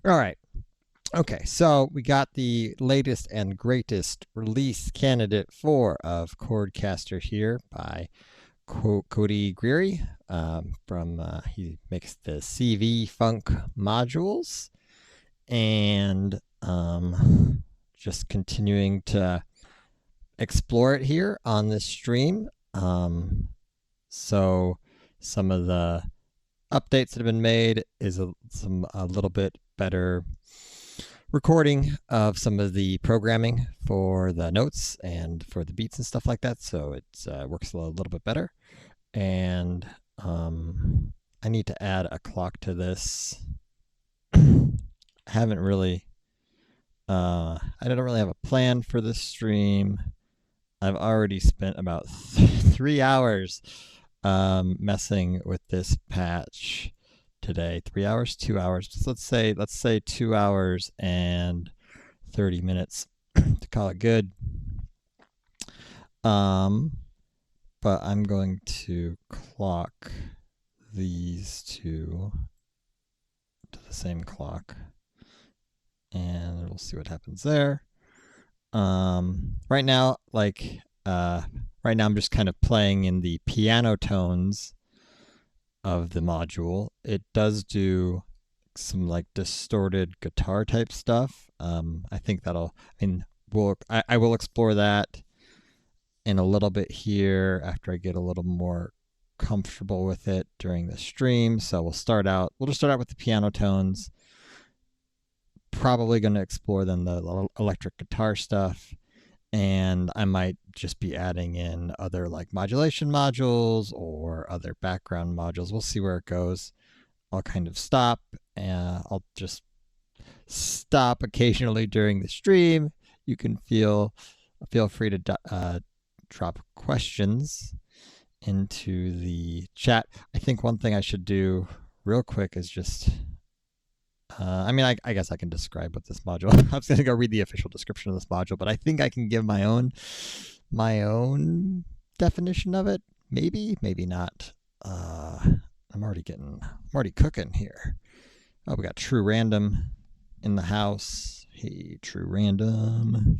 All right. Okay, so we got the latest and greatest release candidate 4 of Chordcaster here by Cody Greery. From he makes the CV Funk modules, and just continuing to explore it here on this stream. So some of the updates that have been made is a little bit better recording of some of the programming for the notes and for the beats and stuff like that. So it works a little bit better. And I need to add a clock to this. I haven't really, I don't really have a plan for this stream. I've already spent about 3 hours messing with this patch today. 3 hours, 2 hours. So let's say 2 hours and 30 minutes to call it good. But I'm going to clock these two to the same clock, and we'll see what happens there. Right now, right now I'm just kind of playing in the piano tones of the module. It does do some like distorted guitar type stuff. I think that'll, I will explore that in a little bit here after I get a little more comfortable with it during the stream. So we'll just start out with the piano tones. Probably going to explore then the electric guitar stuff, and I might just be adding in other like modulation modules or other background modules. We'll see where it goes. I'll kind of stop, and I'll just stop occasionally during the stream. You can feel free to drop questions into the chat. I think one thing I should do real quick is just I guess I can describe what this module. I was going to go read the official description of this module, but I think I can give my own definition of it. Maybe not. I'm already cooking here. Oh, we got True Random in the house. Hey, True Random.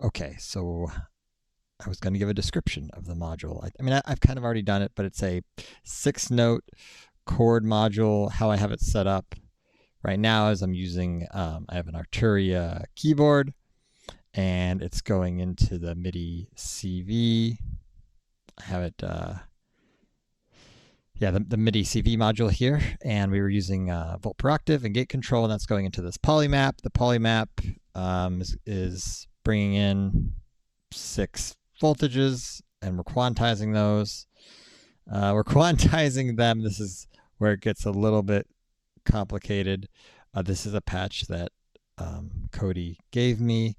Okay, so I was going to give a description of the module. I've kind of already done it, but it's a 6-note chord module. How I have it set up right now is I'm using, I have an Arturia keyboard, and it's going into the MIDI CV. I have it, the MIDI CV module here, and we were using volt per octave and gate control, and that's going into this polymap. The polymap is bringing in 6 voltages, and we're quantizing those. We're quantizing them. This is where it gets a little bit complicated. This is a patch that Cody gave me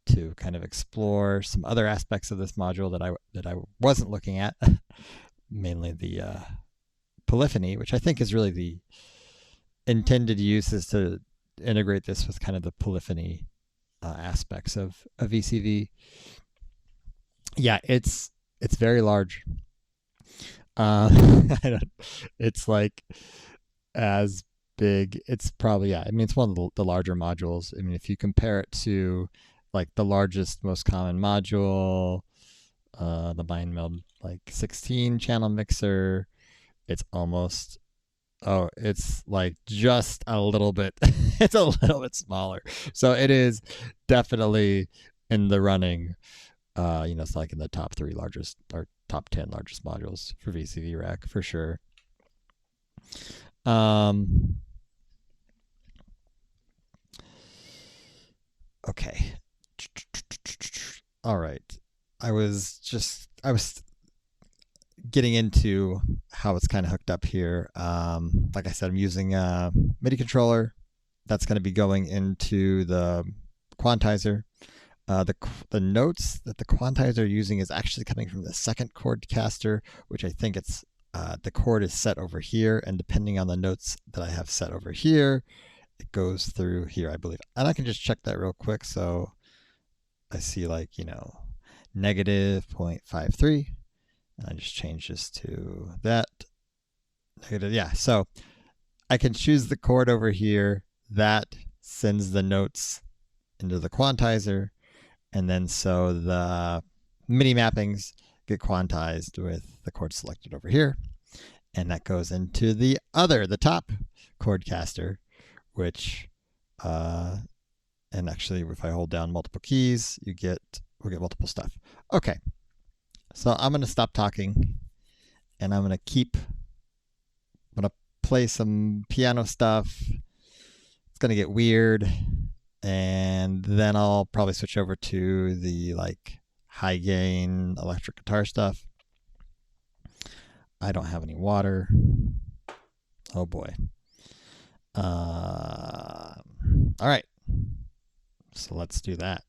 to kind of explore some other aspects of this module that I wasn't looking at, mainly the polyphony, which I think is really the intended use, is to integrate this with kind of the polyphony aspects of VCV. Yeah, it's very large. It's like as big. It's probably, it's one of the larger modules. If you compare it to like the largest, most common module, the MindMeld like 16 channel mixer, it's almost, it's like just a little bit, it's a little bit smaller. So it is definitely in the running. It's like in the top 3 largest or top 10 largest modules for VCV Rack for sure. Okay. All right. I was getting into how it's kind of hooked up here. Like I said, I'm using a MIDI controller that's going to be going into the quantizer. The notes that the quantizer using is actually coming from the second chordcaster, which I think it's the chord is set over here, and depending on the notes that I have set over here, it goes through here, I believe. And I can just check that real quick. So I see, like, negative 0.53. And I just change this to that. Negative, yeah. So I can choose the chord over here. That sends the notes into the quantizer. And then so the MIDI mappings get quantized with the chord selected over here. And that goes into the top chord caster, which, and actually if I hold down multiple keys, we'll get multiple stuff. Okay, so I'm gonna stop talking and I'm gonna play some piano stuff. It's gonna get weird. And then I'll probably switch over to the like high gain electric guitar stuff. I don't have any water. Oh boy. All right. So let's do that.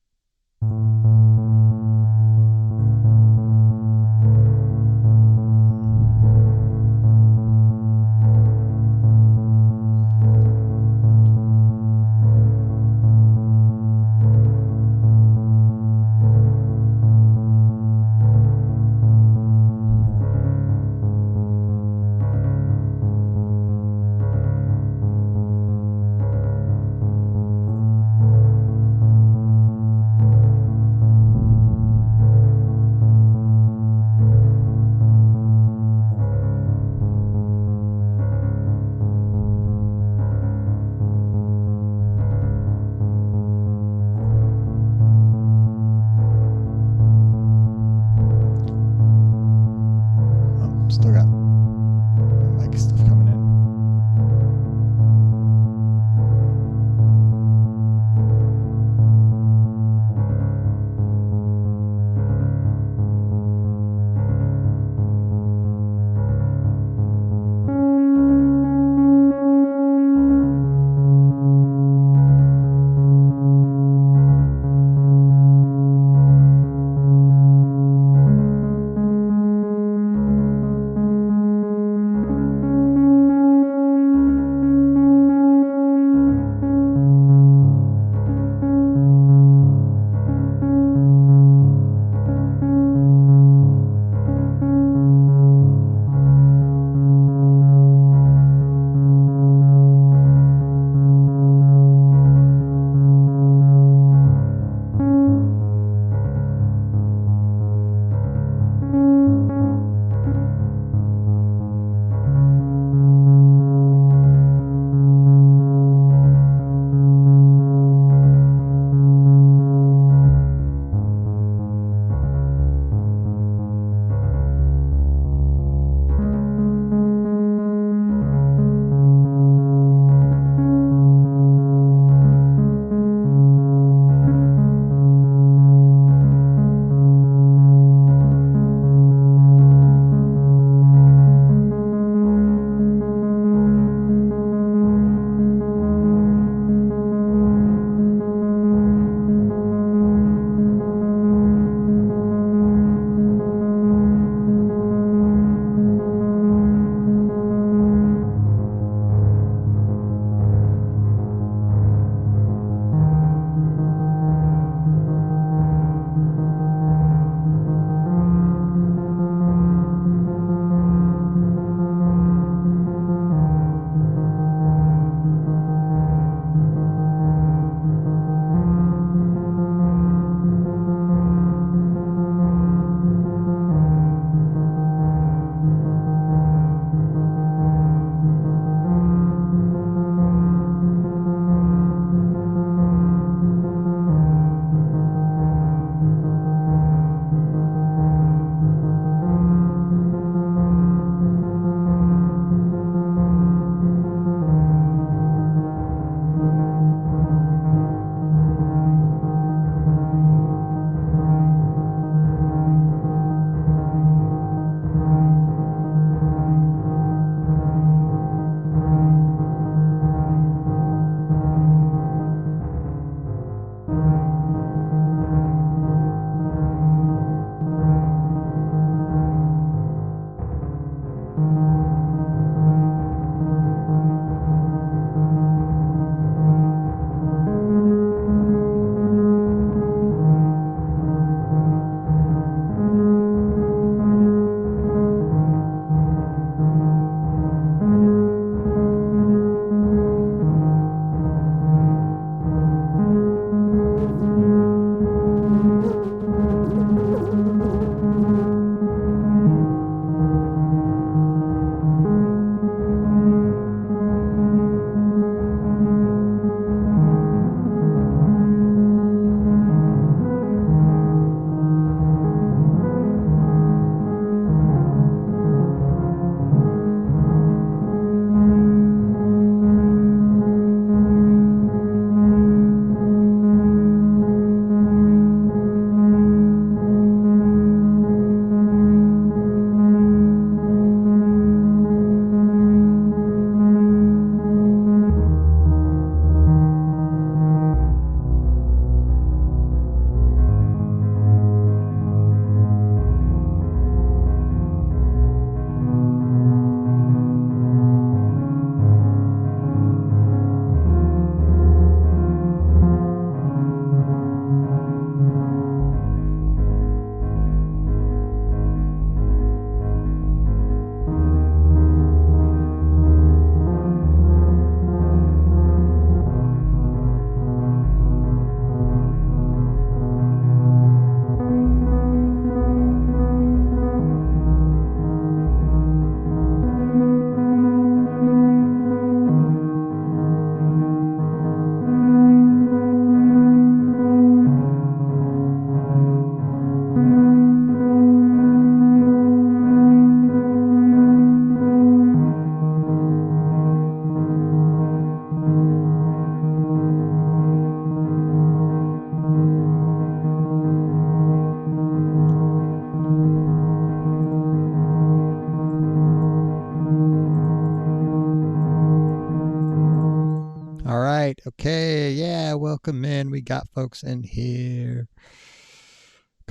welcome in. We got folks in here.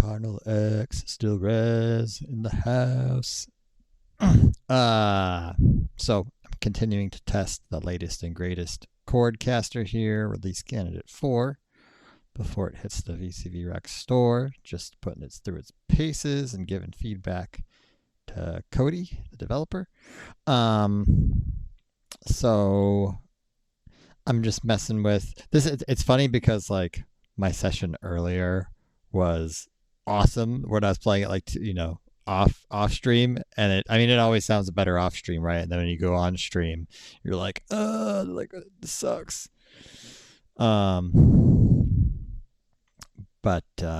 Cardinal X, still res in the house. So I'm continuing to test the latest and greatest Chordcaster here, release candidate 4, before it hits the VCV Rec store, just putting it through its paces and giving feedback to Cody, the developer. So I'm just messing with this. It's funny because like my session earlier was awesome when I was playing it like off stream, and it always sounds better off stream, right? And then when you go on stream, you're like, this sucks. But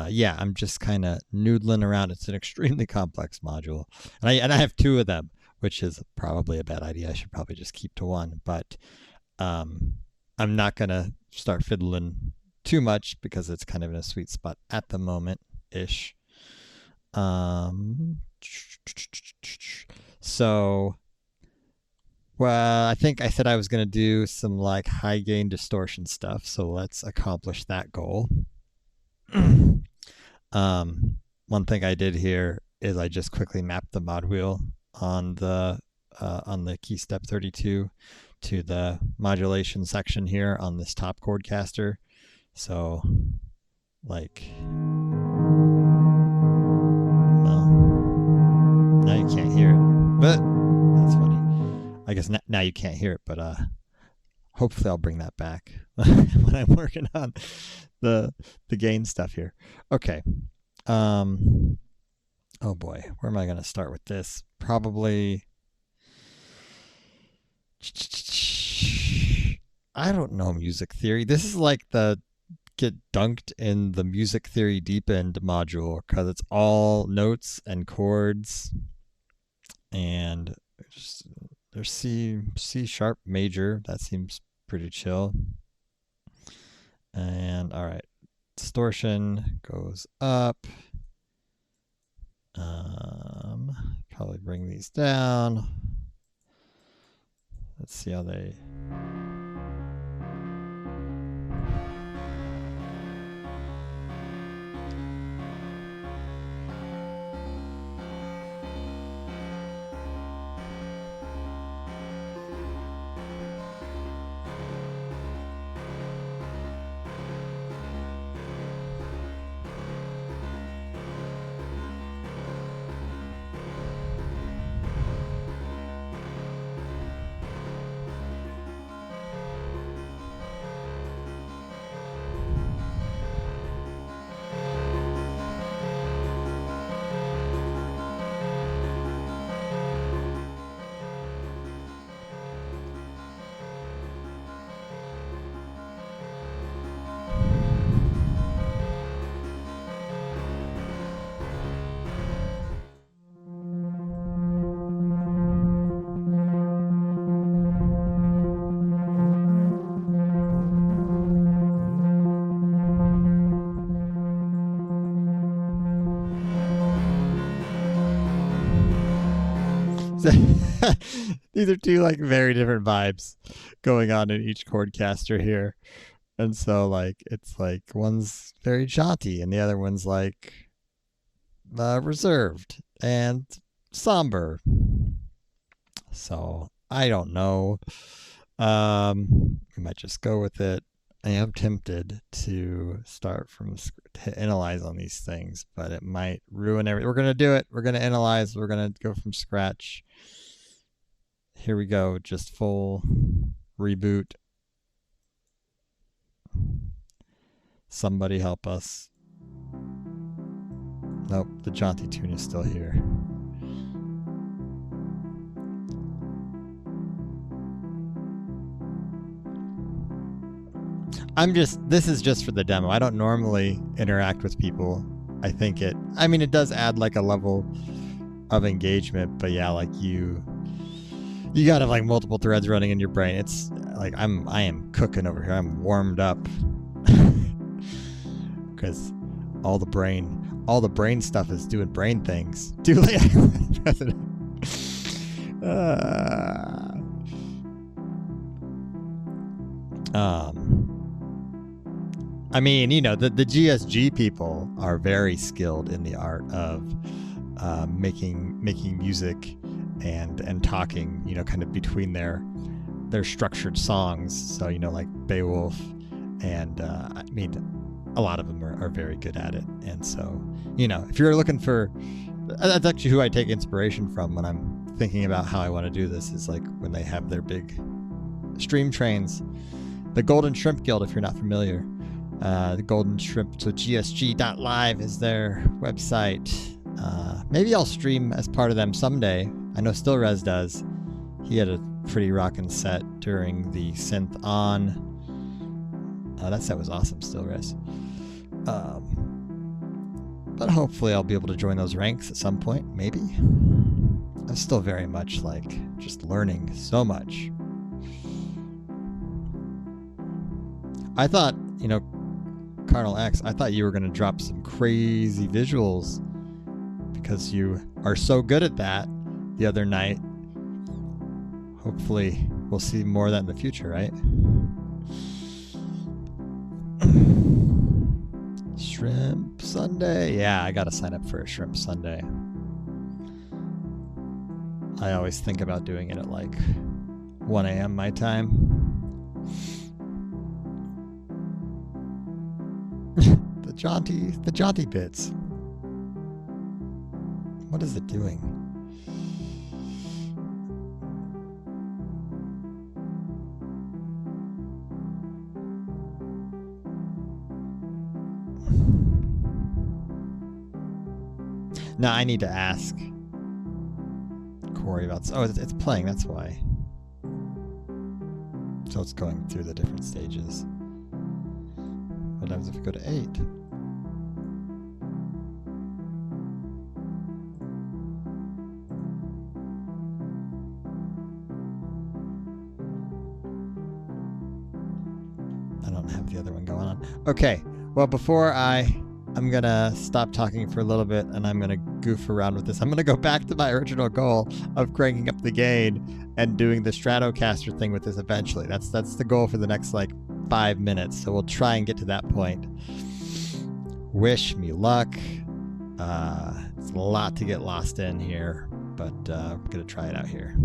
yeah, I'm just kind of noodling around. It's an extremely complex module, and I have 2 of them, which is probably a bad idea. I should probably just keep to 1. But I'm not gonna start fiddling too much because it's kind of in a sweet spot at the moment ish. So, well, I think I said I was gonna do some like high gain distortion stuff. So let's accomplish that goal. One thing I did here is I just quickly mapped the mod wheel on the key step 32 to the modulation section here on this top Chordcaster. So like, well, now you can't hear it, but that's funny. I guess now you can't hear it, but hopefully I'll bring that back when I'm working on the gain stuff here. Okay. Oh boy, where am I going to start with this? Probably, I don't know music theory. This is like the get dunked in the music theory deep end module because it's all notes and chords, and there's C sharp major. That seems pretty chill. And all right, distortion goes up. Probably bring these down. Let's see how they. These are 2 like very different vibes going on in each Chordcaster here, and so like it's like one's very jaunty and the other one's like reserved and somber. So I don't know. We might just go with it. I am tempted to start from to analyze on these things, but it might ruin everything. We're gonna do it. We're gonna analyze. We're gonna go from scratch. Here we go. Just full reboot. Somebody help us. Nope, the jaunty tune is still here. This is just for the demo. I don't normally interact with people. I think it does add like a level of engagement, but yeah, like you gotta have like multiple threads running in your brain. It's like I am cooking over here. I'm warmed up because all the brain stuff is doing brain things. Too late, President. I mean, you know, the GSG people are very skilled in the art of making music and talking, you know, kind of between their structured songs. So, you know, like Beowulf, and I mean, a lot of them are very good at it. And so, you know, if you're looking for, that's actually who I take inspiration from when I'm thinking about how I want to do this, is like when they have their big stream trains. The Golden Shrimp Guild, if you're not familiar, the Golden Shrimp, so gsg.live is their website. Maybe I'll stream as part of them someday. I know StillRes does. He had a pretty rockin' set during the Synth On. That set was awesome, StillRes. But hopefully I'll be able to join those ranks at some point, maybe. I'm still very much like just learning so much. I thought, you know, Cardinal X, I thought you were going to drop some crazy visuals because you are so good at that the other night. Hopefully we'll see more of that in the future, right? Shrimp Sunday. Yeah, I got to sign up for a Shrimp Sunday. I always think about doing it at like 1 a.m. my time. the jaunty bits. What is it doing? Now I need to ask Corey about. Oh, it's playing. That's why. So it's going through the different stages. What happens if we go to 8? I don't have the other one going on. Okay. Well, before I'm going to stop talking for a little bit and I'm going to goof around with this. I'm going to go back to my original goal of cranking up the gain and doing the Stratocaster thing with this eventually. That's the goal for the next like 5 minutes. So we'll try and get to that point. Wish me luck. It's a lot to get lost in here, but I'm going to try it out here.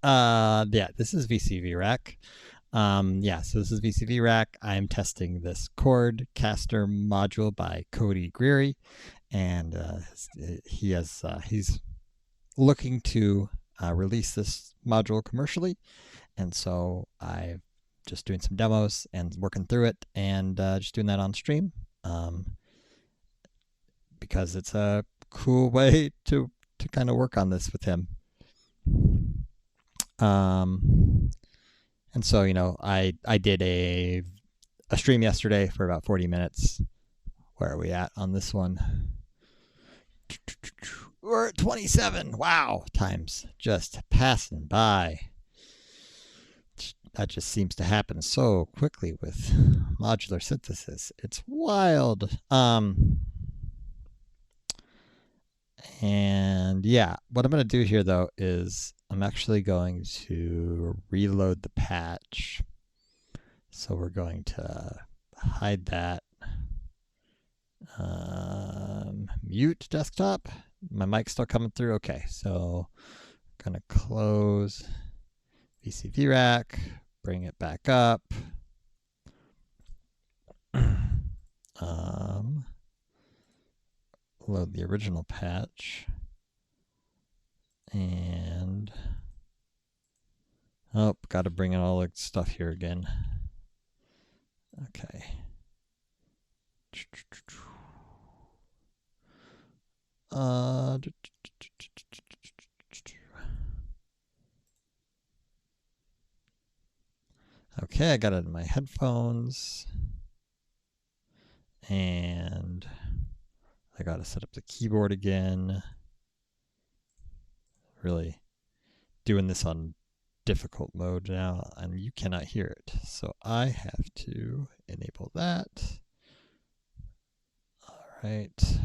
Yeah, this is VCV Rack. Yeah, so this is VCV Rack. I'm testing this chord caster module by Cody Greery, and he's looking to release this module commercially, and so I'm just doing some demos and working through it, and just doing that on stream, because it's a cool way to kind of work on this with him. And so, I did a stream yesterday for about 40 minutes. Where are we at on this one? We're at 27. Wow, time's just passing by. That just seems to happen so quickly with modular synthesis. It's wild. And yeah, what I'm going to do here though is I'm actually going to reload the patch. So we're going to hide that. Mute desktop. My mic's still coming through. Okay, so I'm going to close VCV Rack, bring it back up. Load the original patch. And got to bring in all the stuff here again. Okay. Okay, I got it in my headphones. And I got to set up the keyboard again. Really doing this on difficult mode now, and you cannot hear it. So I have to enable that. All right.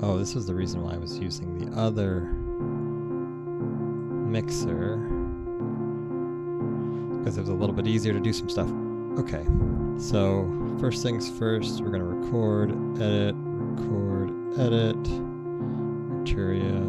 Oh, this was the reason why I was using the other mixer, because it was a little bit easier to do some stuff. Okay, so first things first, we're going to record, edit, Arturia.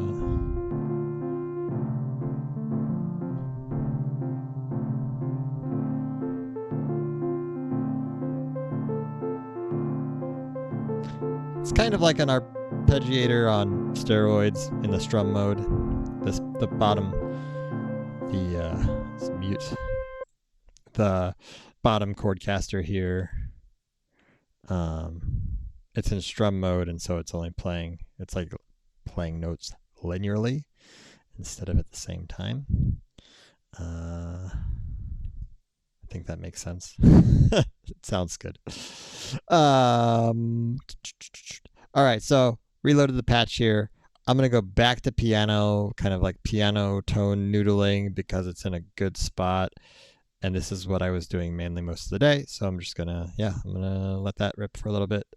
It's kind of like an arpeggiator on steroids in the strum mode. The bottom, let's mute the bottom chord caster here. It's in strum mode, and so it's only playing. It's like playing notes linearly instead of at the same time. I think that makes sense. It sounds good. All right, so reloaded the patch here. I'm going to go back to piano, kind of like piano tone noodling, because it's in a good spot. And this is what I was doing mainly most of the day. So I'm just going to, I'm going to let that rip for a little bit.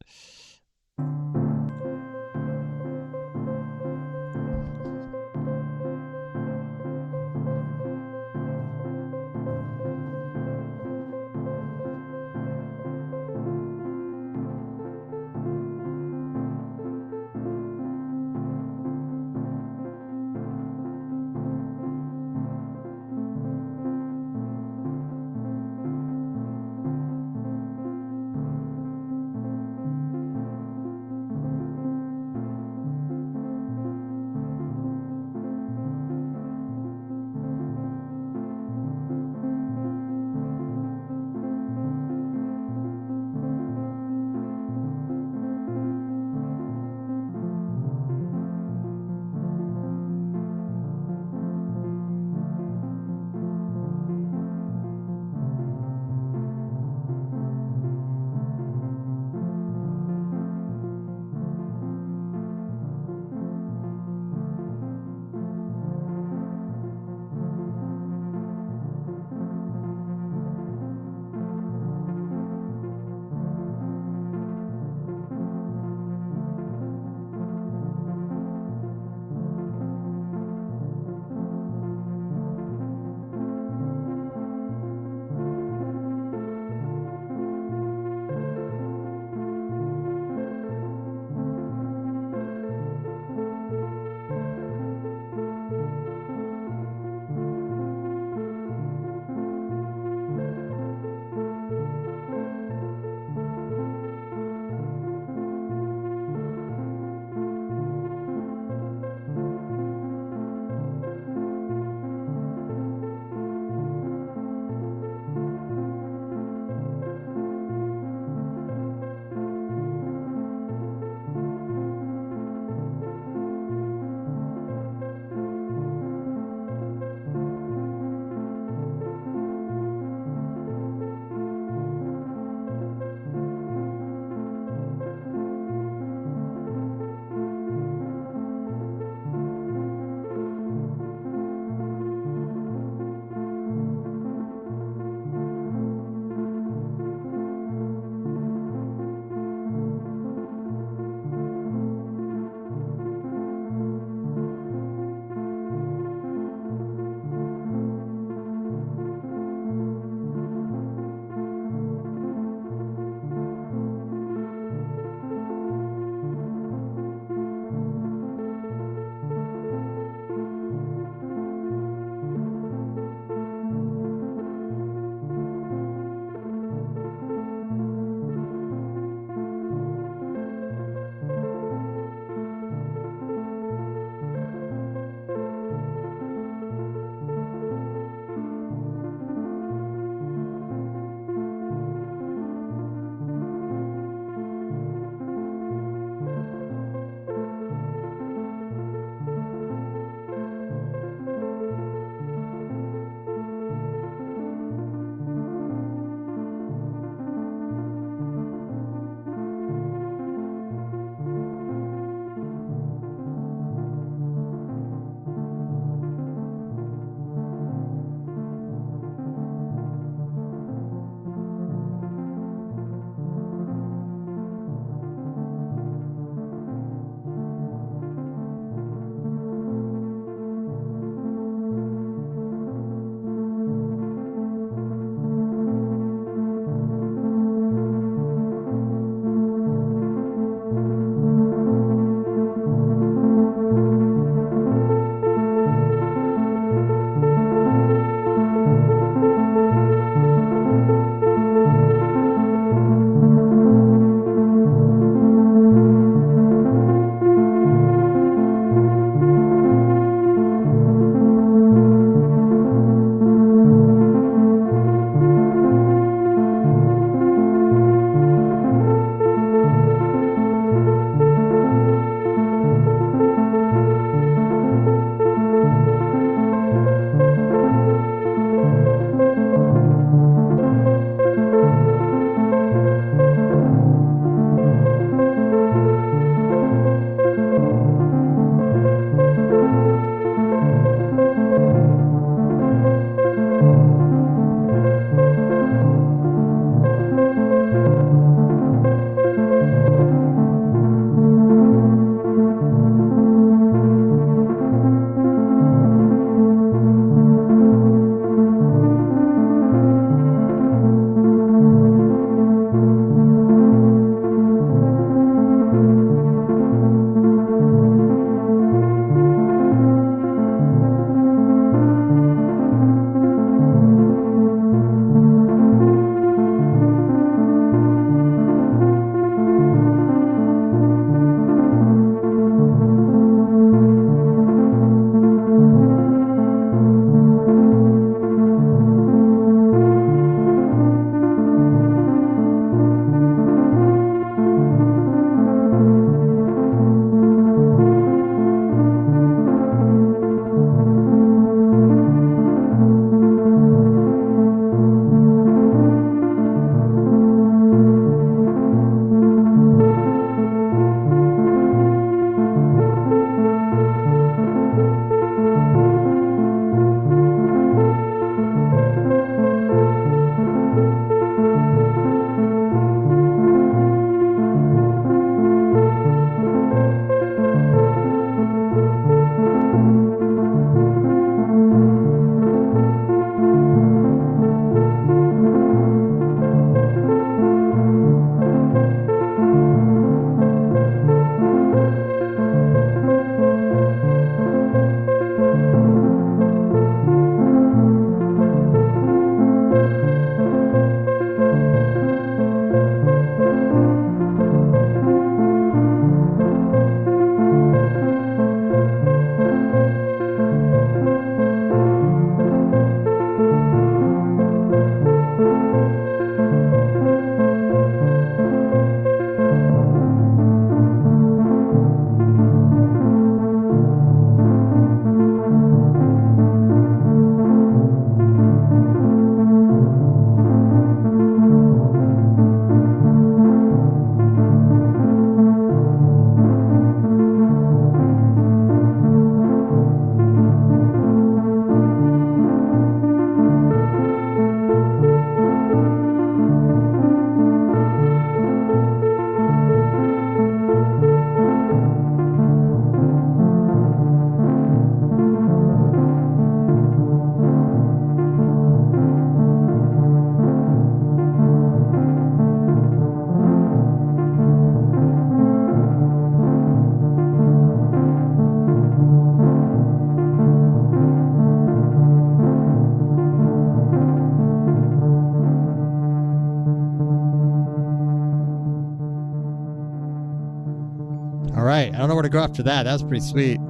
to go after that. That was pretty sweet.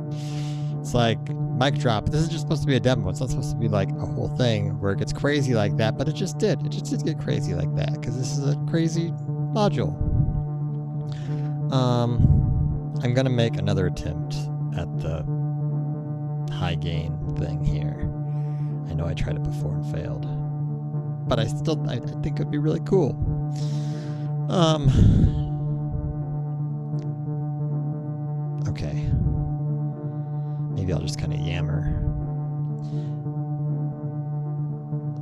It's like, mic drop. This is just supposed to be a demo. It's not supposed to be like a whole thing where it gets crazy like that, but it just did. It just did get crazy like that because this is a crazy module. I'm going to make another attempt at the high gain thing here. I know I tried it before and failed, but I think it'd be really cool. Okay. Maybe I'll just kind of yammer.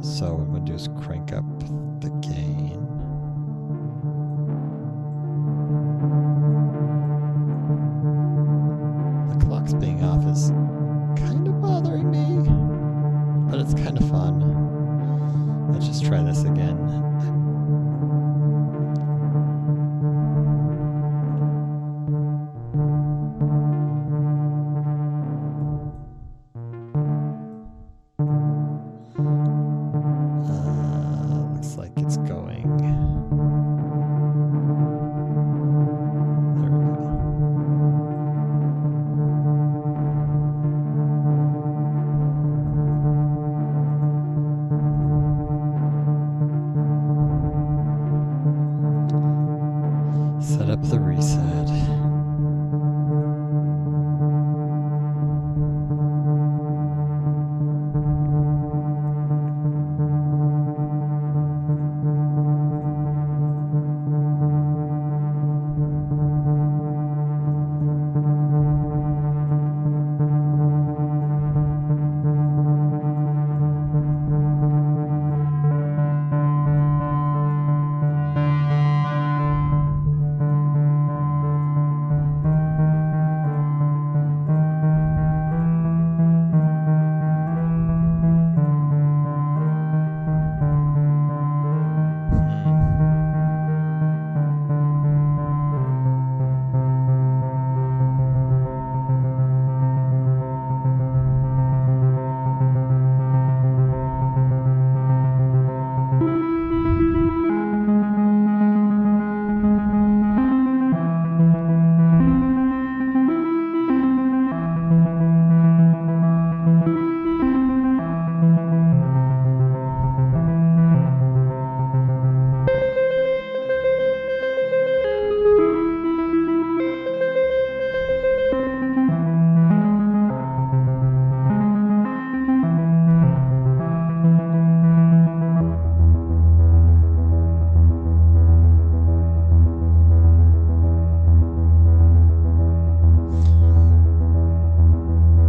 So what I'm going to do is crank up the gain. The clock's being off is kind of bothering me, but it's kind of fun. Let's just try this again. Looks like it's going. There we go. Set up the reset.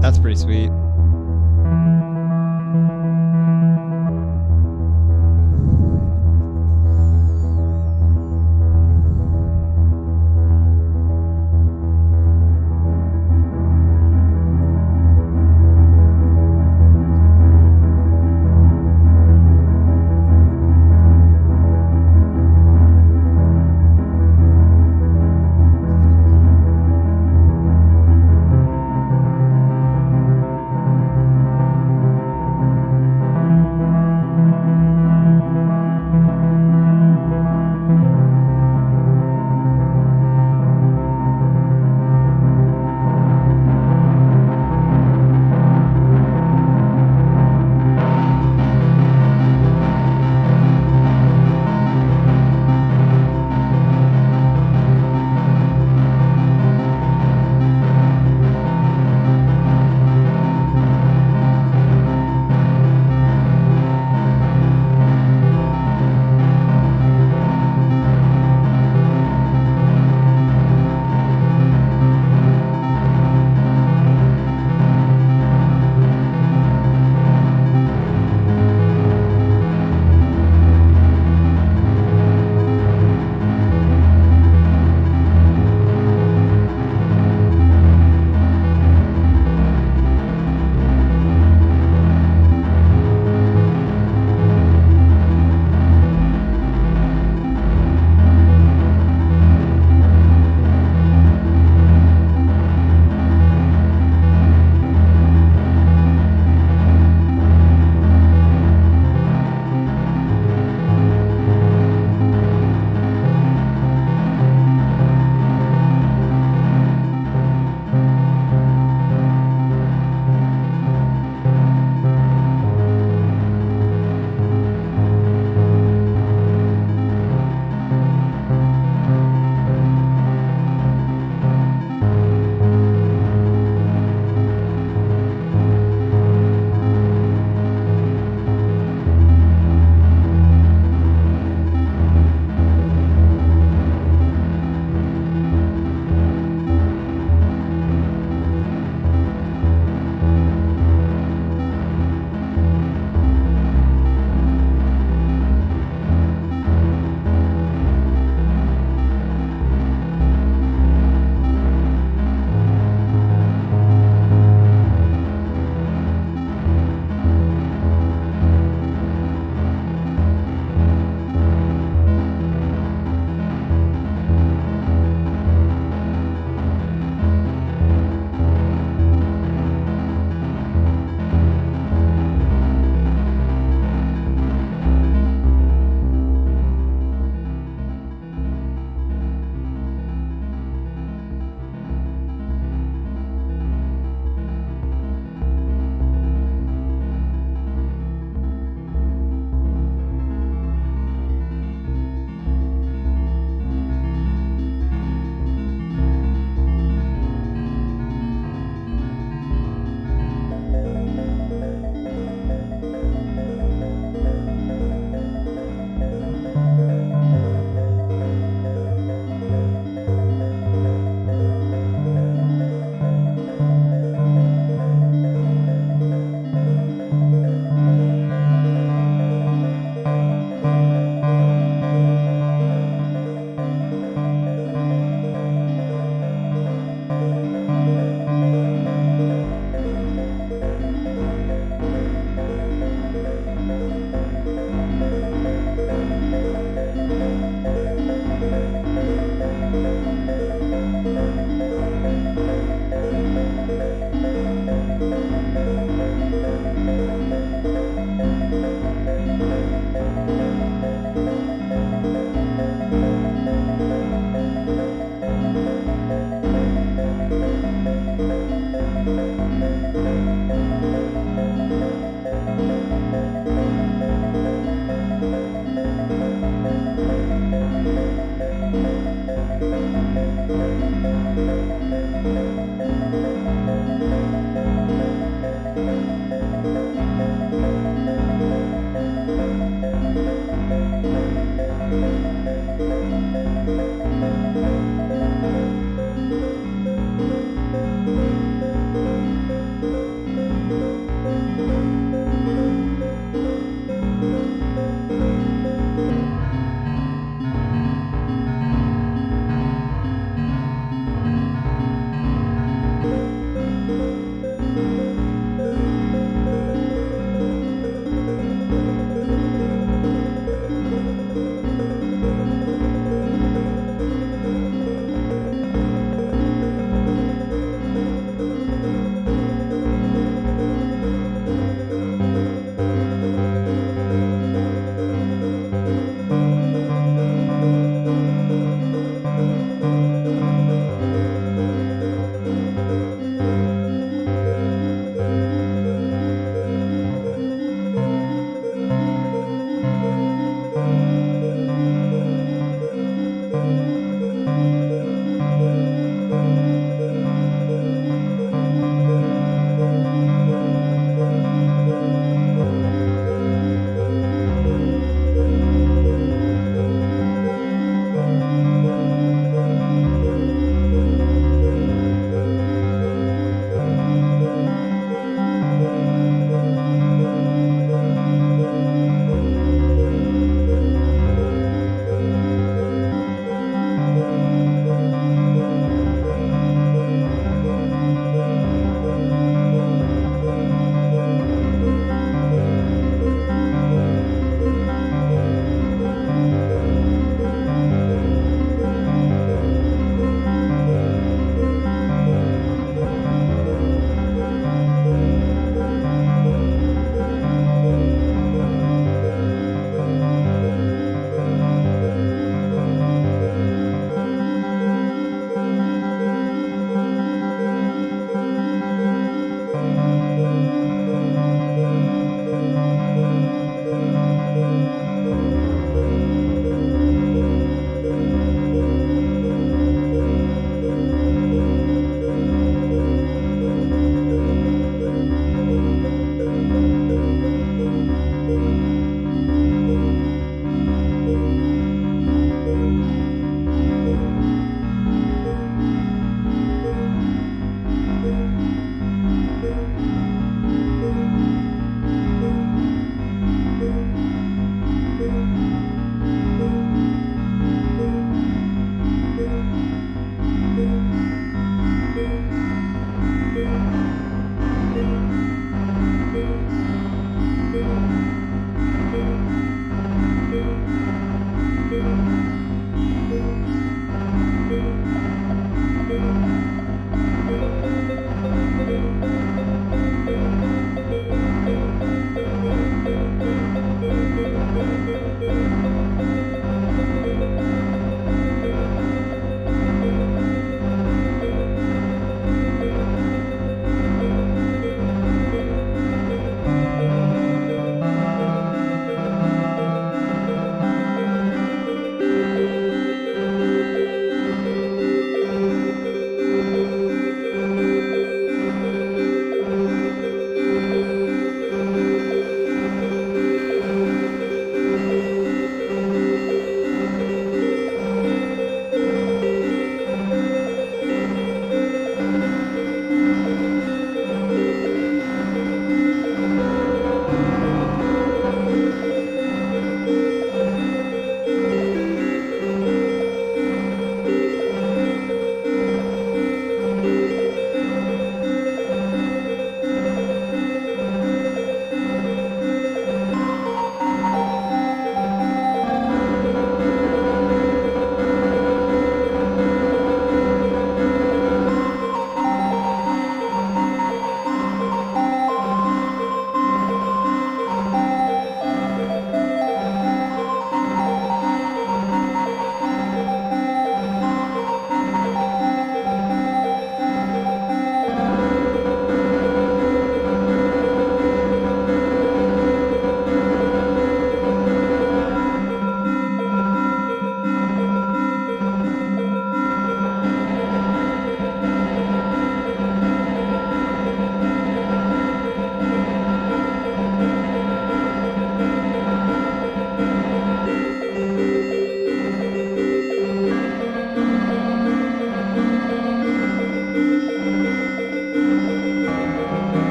That's pretty sweet.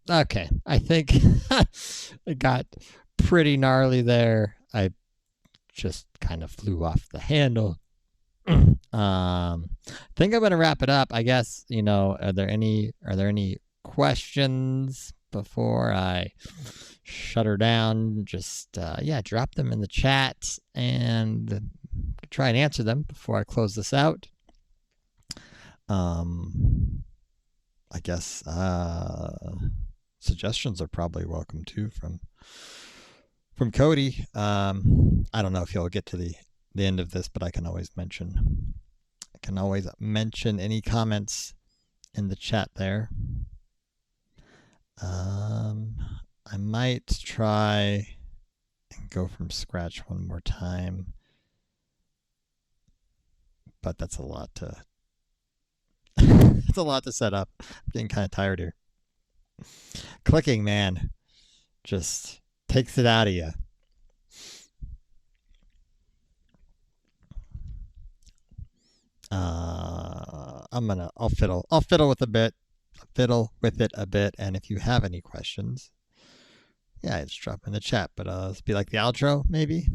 Okay, I think it got pretty gnarly there. I just kind of flew off the handle. I think I'm gonna wrap it up. I guess, are there any questions before I shut her down? Just yeah, drop them in the chat and try and answer them before I close this out. I guess suggestions are probably welcome too from Cody. I don't know if he'll get to the end of this, but I can always mention any comments in the chat there. I might try and go from scratch one more time, but that's a lot to it's a lot to set up. I'm getting kind of tired here. Clicking, man, just takes it out of you. I'll fiddle with it a bit, and if you have any questions, yeah, just drop in the chat. But let's be like the outro, maybe.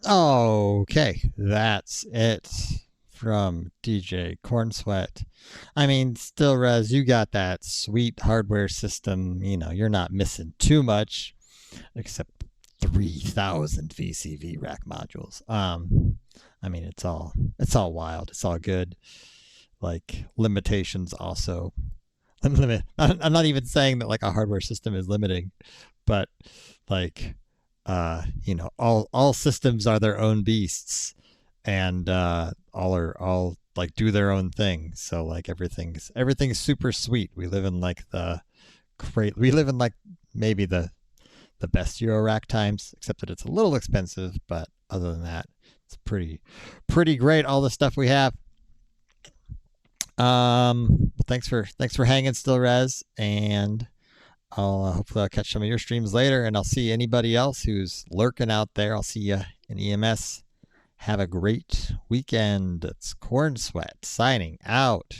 Okay, that's it from DJ Cornsweat. I mean, still, Res, you got that sweet hardware system. You know, you're not missing too much, except 3,000 VCV rack modules. I mean, it's all wild. It's all good. Like limitations also limit. I'm not even saying that like a hardware system is limiting, but like you know, all systems are their own beasts, and all like do their own thing. So like everything's super sweet. We live in like we live in like maybe the best Euro rack times, except that it's a little expensive, but other than that, it's pretty great, all the stuff we have. Thanks for hanging still, Res, and hopefully I'll catch some of your streams later, and I'll see anybody else who's lurking out there. I'll see you in EMS. Have a great weekend. It's cornsweat signing out.